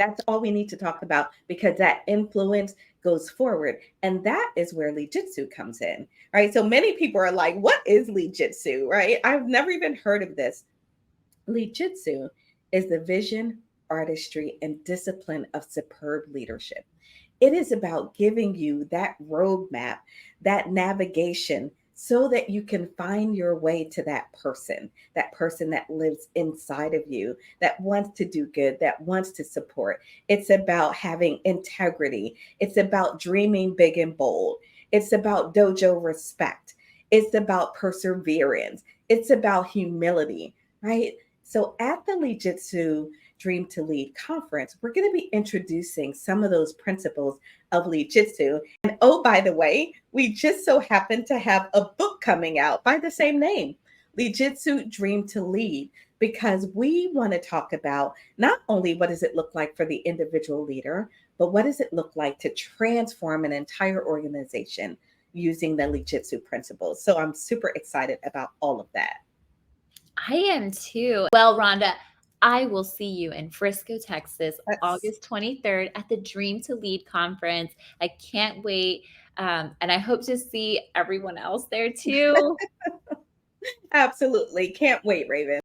That's all we need to talk about because that influence goes forward. And that is where LEADJITSU comes in, right? So many people are like, what is LEADJITSU, right? I've never even heard of this. LEADJITSU is the vision, artistry, and discipline of superb leadership. It is about giving you that roadmap, that navigation, so that you can find your way to that person that lives inside of you, that wants to do good, that wants to support. It's about having integrity. It's about dreaming big and bold. It's about dojo respect. It's about perseverance. It's about humility, right? So at the LEADJITSU Dream to Lead conference, we're going to be introducing some of those principles of LEADJITSU. And oh, by the way, we just so happen to have a book coming out by the same name, LEADJITSU Dream to Lead, because we want to talk about not only what does it look like for the individual leader, but what does it look like to transform an entire organization using the LEADJITSU principles. So I'm super excited about all of that. I am too. Well, Rhonda, I will see you in Frisco, Texas, That's August 23rd at the Dream to Lead conference. I can't wait. And I hope to see everyone else there too. absolutely can't wait, Raven.